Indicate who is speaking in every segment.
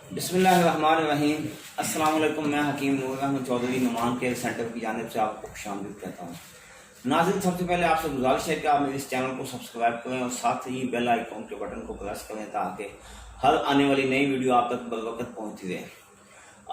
Speaker 1: बिस्मिल्लाहिर्रहमानिर्रहीम। अस्सलाम वालेकुम। मैं हकीम नूर अहमद चौधरी नुमान केयर सेंटर की जानिब से आपको खुशामदीद कहता हूँ। नाज़रीन, सबसे पहले आपसे गुजारिश है कि आप मेरे इस चैनल को सब्सक्राइब करें और साथ ही बेल आइकॉन के बटन को प्रेस करें ताकि हर आने वाली नई वीडियो आप तक बर वक्त पहुँचती रहे।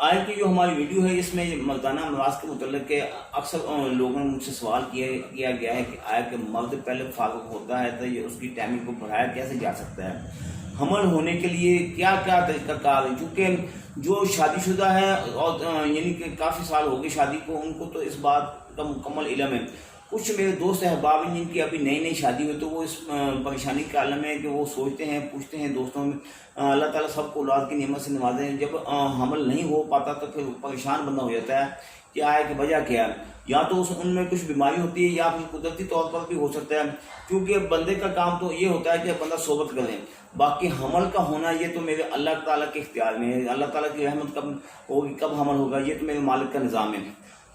Speaker 1: आज की जो हमारी वीडियो है इसमें मर्दाना अमराज के मुतल्लिक़ के अक्सर लोगों ने मुझसे सवाल किया गया है कि आया कि मर्द पहले फारुग होता है तो ये उसकी टाइमिंग को बढ़ाया कैसे जा सकता है, हमल होने के लिए क्या क्या तरीक़ाकार है। चूँकि जो शादीशुदा है और यानी कि काफ़ी साल हो गए शादी को, उनको तो इस बात का मुकम्मल इल्म है। कुछ मेरे दोस्त अहबाब हैं जिनकी अभी नई नई शादी हुई तो वो इस परेशानी के आलम है कि वो सोचते हैं, पूछते हैं दोस्तों में, अल्लाह ताला सबको औलाद की नेमत से नवाजे हैं। जब हमल नहीं हो पाता तो फिर परेशान बंदा हो जाता है कि आया कि वजह क्या है। या तो उनमें कुछ बीमारी होती है या फिर कुदरती तौर पर भी हो सकता है, क्योंकि बंदे का काम तो ये होता है कि बंदा सोबत करे। बाकी हमल का होना ये तो मेरे अल्लाह ताला के इख्तियार में है। अल्लाह ताला की रहमत कब होगी, कब हमल होगा, ये तो मेरे मालिक का निज़ाम है।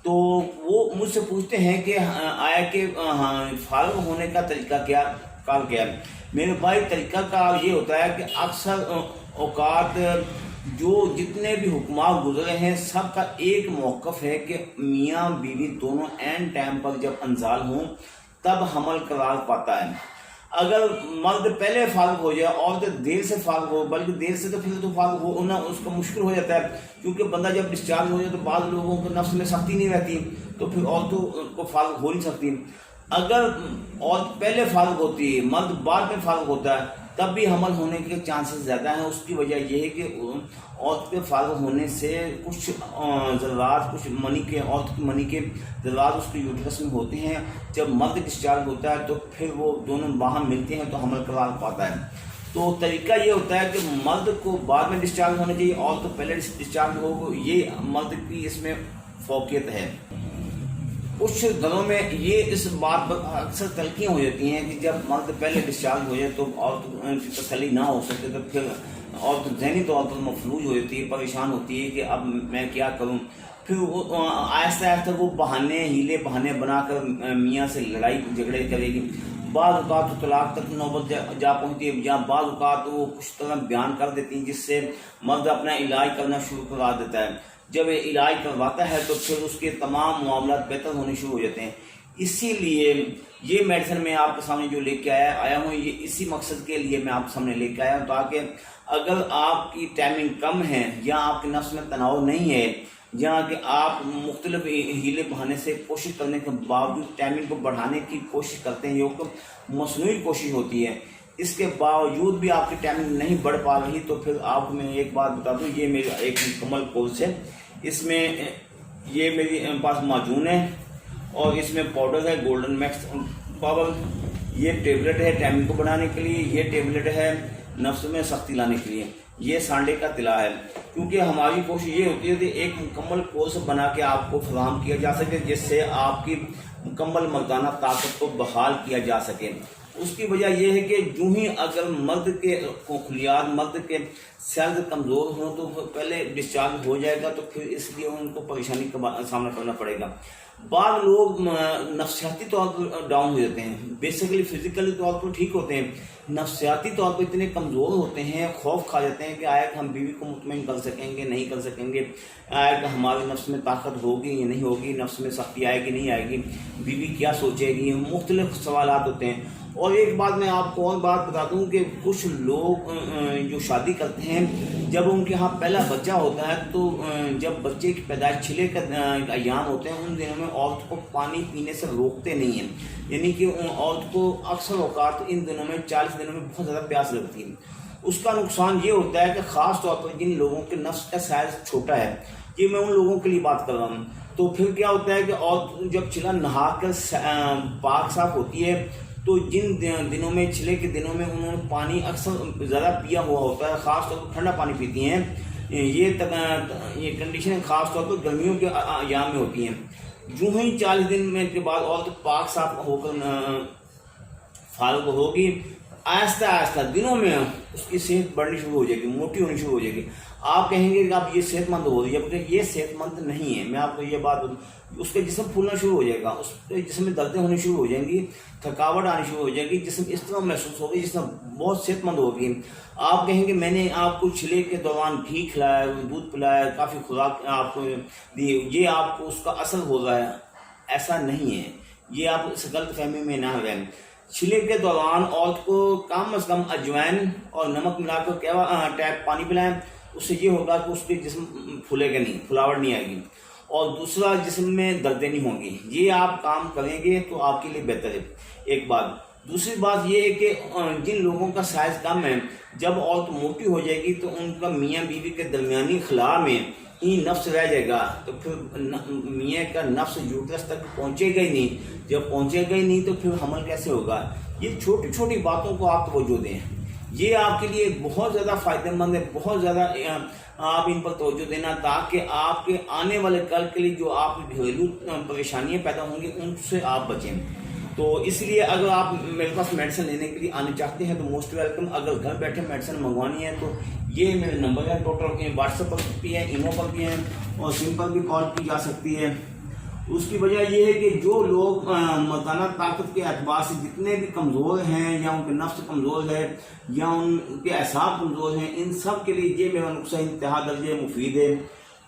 Speaker 1: तो वो मुझसे पूछते हैं कि आया कि फारुग होने का तरीका क्या है। मेरे भाई, तरीका का ये होता है कि अक्सर औकात जो जितने भी हुक्मात गुजरे हैं सबका एक मौक़िफ़ है कि मियाँ बीवी दोनों एन टाइम पर जब अंजाल हों तब हमल करार पाता है। अगर मर्द पहले फारुग हो जाए और तो देर से फारुग हो, बल्कि देर से तो फिर तो फारुग होना उसका मुश्किल हो जाता है, क्योंकि बंदा जब डिस्चार्ज हो जाए तो बाद लोगों को नफ्स में सख्ती नहीं रहती तो फिर औरतों को फारुग हो नहीं सकती। अगर औरत पहले फारुग होती है, मर्द बाद में फारुग होता है, तब भी हमल होने के चांसेस ज़्यादा हैं। उसकी वजह यह है कि औरत के फारुग होने से कुछ ज़रात, कुछ मनी के, औरत की मनी के ज़रात उसके यूट्रस में होते हैं। जब मर्द डिस्चार्ज होता है तो फिर वो दोनों बाहर मिलते हैं तो हमल करार पाता है। तो तरीका ये होता है कि मर्द को बाद में डिस्चार्ज होना चाहिए, औरत तो पहले डिस्चार्ज हो, ये मर्द की इसमें फौकियत है। कुछ घरों में ये इस बात पर अक्सर तलखियाँ हो जाती हैं कि जब मर्द पहले डिस्चार्ज हो जाए तो औरत की तसल्ली ना हो सके तो फिर औरत ज़हनी तौर पर मफलूज हो जाती है, परेशान होती है कि अब मैं क्या करूं। फिर वो आहिस्ता आहिस्ता वो हीले बहाने बनाकर मियाँ से लड़ाई झगड़े करेगी। बाज़ औक़ात तो तलाक तक नौबत जा पहुँचती है, या बाज़ औक़ात वो कुछ तरह बयान कर देती हैं जिससे मर्द अपना इलाज करना शुरू करा देता है। जब इलाज करवाता है तो फिर उसके तमाम मामलात बेहतर होने शुरू हो जाते हैं। इसीलिए ये मेडिसिन मैं आपके सामने जो लेके आया हूँ, ये इसी मकसद के लिए मैं आपके सामने लेके आया हूँ, ताकि अगर आपकी टाइमिंग कम है या आपके नफ्स में तनाव नहीं है, या कि आप मुख्तलिफ हीले बहाने से कोशिश करने के बावजूद टाइमिंग को बढ़ाने की कोशिश करते हैं, जो मसनूई कोशिश होती है, इसके बावजूद भी आपकी टाइमिंग नहीं बढ़ पा रही, तो फिर आपको मैं एक बात बता दूं, ये मेरा एक मुकम्मल कोर्स है। इसमें ये मेरी पास माजून है और इसमें पाउडर है गोल्डन मैक्स पावर, ये टेबलेट है टाइमिंग को बढ़ाने के लिए, ये टेबलेट है नफ्स में सख्ती लाने के लिए, ये सांडे का तिला है। क्योंकि हमारी कोशिश ये होती है कि एक मुकम्मल कोर्स बना के आपको फराहम किया जा सके जिससे आपकी मुकम्मल मर्दाना ताकत को बहाल किया जा सके। उसकी वजह यह है कि यूं ही अगर मर्द के खुलियात, मर्द के सेल्स कमज़ोर हों तो पहले डिस्चार्ज हो जाएगा, तो फिर इसलिए उनको परेशानी का सामना करना पड़ेगा। बाद लोग नफ्सियाती तौर पर डाउन हो जाते हैं, बेसिकली फिजिकली तौर पर ठीक होते हैं, नफ्सियाती तौर पर इतने कमज़ोर होते हैं, खौफ खा जाते हैं कि आया कि हम बीवी को मुतमईन कर सकेंगे नहीं कर सकेंगे, आया कि हमारे नफ्स में ताकत होगी या नहीं होगी, नफ्स में सख्ती आएगी नहीं आएगी, बीवी क्या सोचेगी, मुख्तलिफ सवालात होते हैं। और एक बात मैं आपको और बात बता दूं कि कुछ लोग जो शादी करते हैं, जब उनके यहाँ पहला बच्चा होता है तो जब बच्चे की पैदाइश छिले का अयाम होते हैं, उन दिनों में औरत को पानी पीने से रोकते नहीं हैं। यानी कि औरत को अक्सर औकात इन दिनों में 40 दिनों में बहुत ज़्यादा प्यास लगती है। उसका नुकसान ये होता है कि ख़ास तौर पर जिन लोगों के नफ्स का साइज छोटा है, ये मैं उन लोगों के लिए बात कर रहा हूँ, तो फिर क्या होता है कि औरत जब छिला नहा कर पाक साफ होती है तो जिन दिनों में, छिले के दिनों में उन्होंने पानी अक्सर ज़्यादा पिया हुआ होता है, ख़ास तौर पर ठंडा पानी पीती हैं। ये कंडीशन ख़ास तौर पर गर्मियों के अयाम में होती हैं। यूँ ही 40 दिन में के बाद औरत पाक साफ होकर फारुग होगी। آہستہ آہستہ دنوں میں اس کی صحت بڑھنی شروع ہو جائے گی، موٹی ہونی شروع ہو جائے گی. آپ کہیں گے کہ آپ یہ صحت مند ہو رہی ہے، جبکہ یہ صحت مند نہیں ہے. میں آپ کو یہ بات اس کا جسم پھولنا شروع ہو جائے گا، اس کے جسم میں دردیں ہونی شروع ہو جائیں گی، تھکاوٹ آنی شروع ہو جائے گی، جسم اس طرح محسوس ہوگی جس طرح بہت صحت مند ہوگی. آپ کہیں گے میں نے آپ کو چلے کے دوران گھی کھلایا، دودھ پلایا، کافی خوراک آپ کو دی، یہ آپ کو اس کا اثر ہو رہا ہے. ایسا نہیں ہے، یہ آپ اس غلط فہمی میں نہ رہیں. چھلے کے دوران عورت کو کم از کم اجوائن اور نمک ملا کر ٹیپ پانی پلائیں. اس سے یہ ہوگا کہ اس کے جسم پھولے گا نہیں، پھلاوٹ نہیں آئے گی، اور دوسرا جسم میں دردیں نہیں ہوں گی. یہ آپ کام کریں گے تو آپ کے لیے بہتر ہے. ایک بات. دوسری بات یہ ہے کہ جن لوگوں کا سائز کم ہے، جب عورت موٹی ہو جائے گی تو ان کا میاں بیوی کے درمیانی خلا میں ہی نفس رہ جائے گا، تو پھر میاں کا نفس یوٹرس تک پہنچے گا ہی نہیں. جب پہنچے گا ہی نہیں تو پھر حمل کیسے ہوگا؟ یہ چھوٹی چھوٹی باتوں کو آپ توجہ دیں، یہ آپ کے لیے بہت زیادہ فائدہ مند ہے. بہت زیادہ آپ ان پر توجہ دینا، تاکہ آپ کے آنے والے کل کے لیے جو آپ گھریلو پریشانیاں پیدا ہوں گی ان سے آپ بچیں. تو اس لیے اگر آپ میرے پاس میڈیسن لینے کے لیے آنا چاہتے ہیں تو موسٹ ویلکم. اگر گھر بیٹھے میڈیسن منگوانی ہے تو یہ میرے نمبر ہے ٹوٹل، واٹس ایپ پر بھی ہے، ایمو پر بھی ہیں، اور سم پر بھی کال کی جا سکتی ہے. اس کی وجہ یہ ہے کہ جو لوگ مردانہ طاقت کے اعتبار سے جتنے بھی کمزور ہیں، یا ان کے نفس کمزور ہے، یا ان کے اعصاب کمزور ہیں، ان سب کے لیے یہ میرا نسخہ انتہا درجے مفید ہے.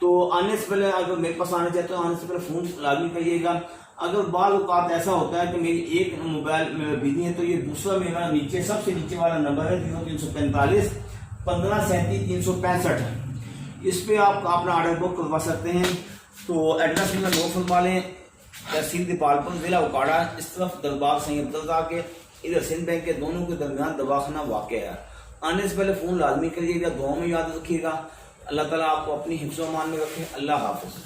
Speaker 1: تو آنے سے پہلے اگر میرے پاس آنا چاہتے ہو، آنے سے پہلے فون لازمی کریے گا. اگر بعض اوقات ایسا ہوتا ہے کہ میری ایک موبائل میں بزی ہے تو یہ دوسرا میرا نیچے سب سے نیچے والا نمبر ہے 0345 1537 365. اس پہ آپ اپنا آرڈر بک کروا سکتے ہیں. تو ایڈریس میں نوٹ فرما لیں. تحصیل دیپال پور، ضلع اوکاڑا، اس طرف دربار سید رضا کے، ادھر سندھ بینک کے، دونوں کے درمیان دواخانہ واقع ہے. آنے سے پہلے فون لازمی کریے گا. دعاؤں میں یاد رکھیے گا. اللہ تعالیٰ آپ کو اپنی حفظ و امان میں رکھے. اللہ حافظ.